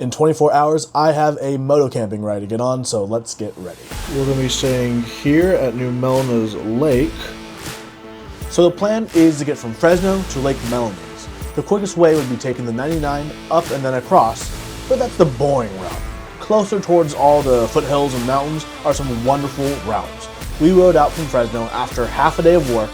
In 24 hours, I have a moto camping ride to get on, so let's get ready. We're going to be staying here at New Melones Lake. So the plan is to get from Fresno to Lake Melones. The quickest way would be taking the 99 up and then across, but that's the boring route. Closer towards all the foothills and mountains are some wonderful routes. We rode out from Fresno after half a day of work,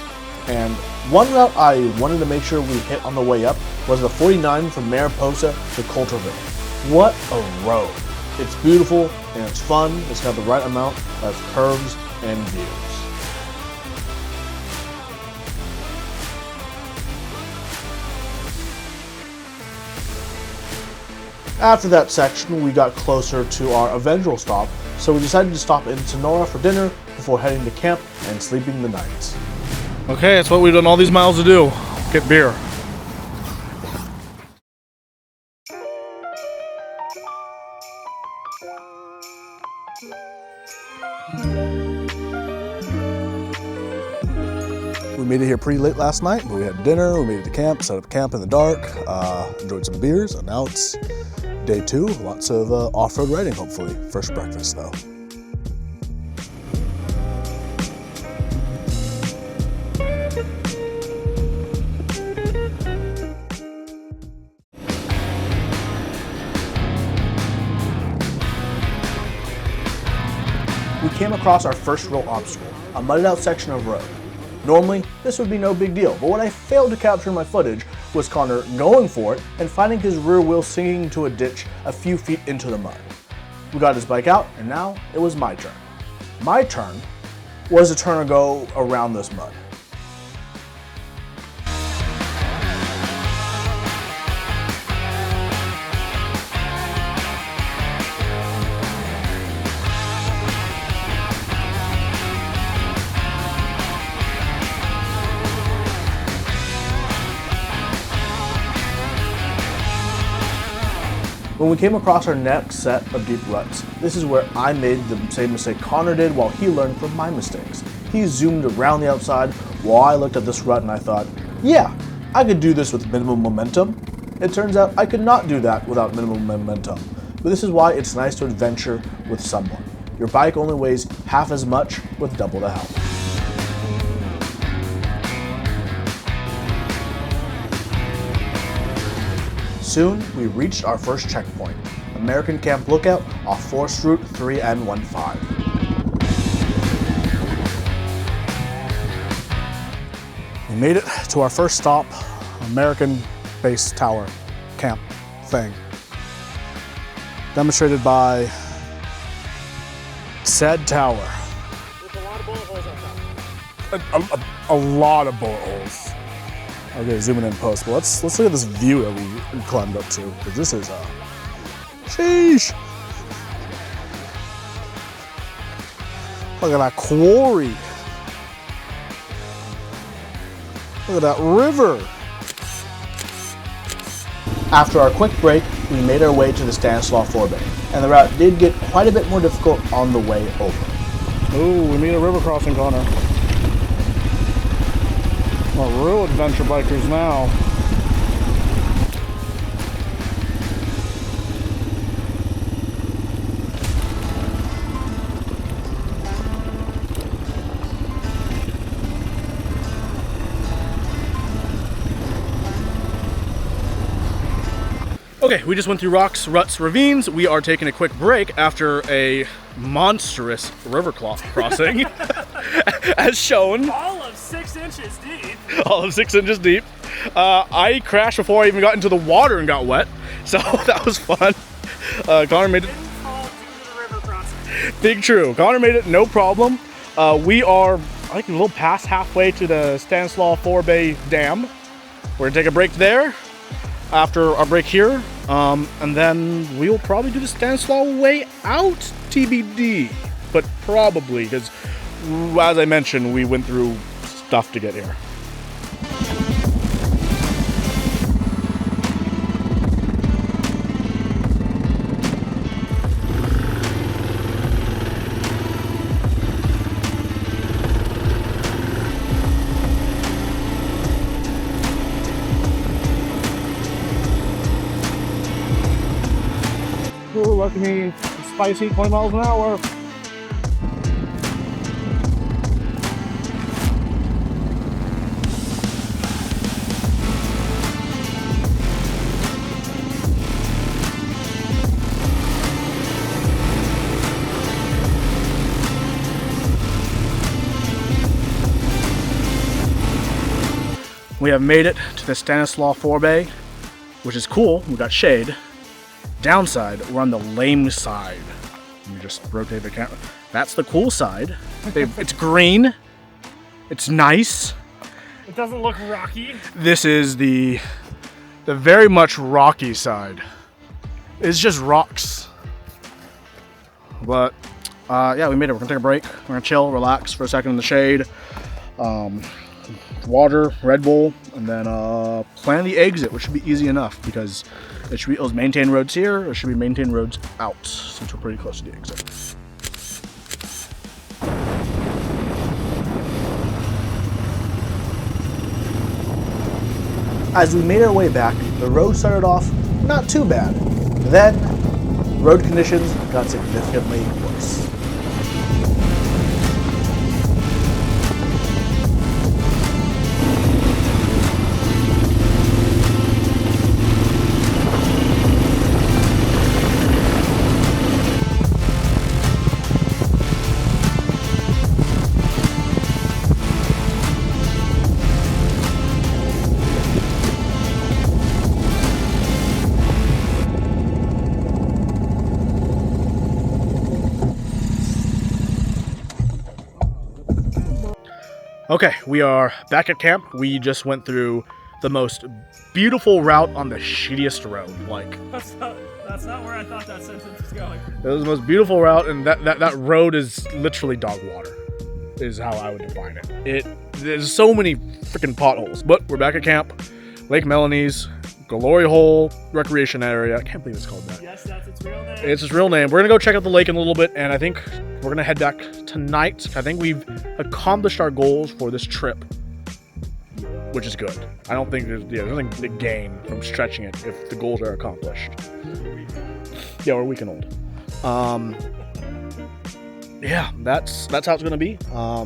and one route I wanted to make sure we hit on the way up was the 49 from Mariposa to Coulterville. What a road. It's beautiful and it's fun. It's got the right amount of curves and views. After that section, we got closer to our eventual stop, so we decided to stop in Sonora for dinner before heading to camp and sleeping the night. Okay, that's what we've done all these miles to do. Get beer. We made it here pretty late last night, but we had dinner, we made it to camp, set up camp in the dark, enjoyed some beers, and now it's day 2. Lots of off-road riding, hopefully. First breakfast, though. We came across our first real obstacle, a mudded out section of road. Normally, this would be no big deal, but what I failed to capture in my footage was Connor going for it and finding his rear wheel sinking into a ditch a few feet into the mud. We got his bike out, and now it was my turn. My turn was to turn and go around this mud. When we came across our next set of deep ruts, this is where I made the same mistake Connor did while he learned from my mistakes. He zoomed around the outside while I looked at this rut and I thought, yeah, I could do this with minimum momentum. It turns out I could not do that without minimum momentum. But this is why it's nice to adventure with someone. Your bike only weighs half as much with double the help. Soon, we reached our first checkpoint, American Camp Lookout off Forest Route 3N15. We made it to our first stop, American Base Tower Camp thing. Demonstrated by said tower. There's a lot of bullet holes up top. A lot of bullet holes. Okay, zooming in post. But let's look at this view that we climbed up to, because this is sheesh. Look at that quarry. Look at that river. After our quick break, we made our way to the Stanislaus Forebay, and the route did get quite a bit more difficult on the way over. Ooh, we made a river crossing, Connor. We're real adventure bikers now. Okay, we just went through rocks, ruts, ravines. We are taking a quick break after a monstrous river crossing, as shown. All of 6 inches deep. All of 6 inches deep. I crashed before I even got into the water and got wet, so that was fun. Connor made it. Big true. Connor made it, no problem. We are like a little past halfway to the Stanislaus Forebay Dam. We're gonna take a break there after our break here, and then we'll probably do the Stanislaus way out, TBD, but probably, because as I mentioned, we went through stuff to get here. Ooh, lucky me, spicy 20 miles an hour. We have made it to the Stanislaus Forebay, which is cool. We got shade. Downside, we're on the lame side. Let me just rotate the camera. That's the cool side. It's green. It's nice. It doesn't look rocky. This is the very much rocky side. It's just rocks. But yeah, we made it. We're gonna take a break. We're gonna chill, relax for a second in the shade. Water, Red Bull, and then plan the exit, which should be easy enough because it was maintain roads here, or it should be maintain roads out, since we're pretty close to the exit. As we made our way back, the road started off not too bad. Then, road conditions got significantly worse. Okay, we are back at camp. We just went through the most beautiful route on the shittiest road. Like, That's not where I thought that sentence was going. it was the most beautiful route, and that road is literally dog water, is how I would define it. There's so many freaking potholes, but we're back at camp. Lake Melones, Glory Hole Recreation Area. I can't believe it's called that. Yes, that's its real name. It's its real name. We're gonna go check out the lake in a little bit, and I think we're gonna head back tonight. I think we've accomplished our goals for this trip, which is good. I don't think there's nothing to gain from stretching it if the goals are accomplished. Yeah, we're a weekend old. Yeah, that's how it's gonna be. I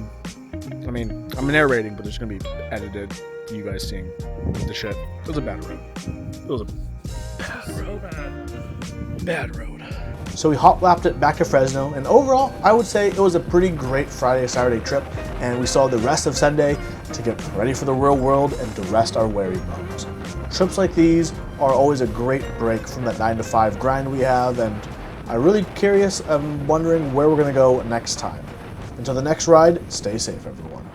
mean, I'm narrating, but there's gonna be edited. You guys seeing the shit. It was a bad road. It was a bad road. So we hot-lapped it back to Fresno, and overall, I would say it was a pretty great Friday-Saturday trip, and we saw the rest of Sunday to get ready for the real world and to rest our weary bones. Trips like these are always a great break from that 9-to-5 grind we have, and I'm really curious. I'm wondering where we're going to go next time. Until the next ride, stay safe, everyone.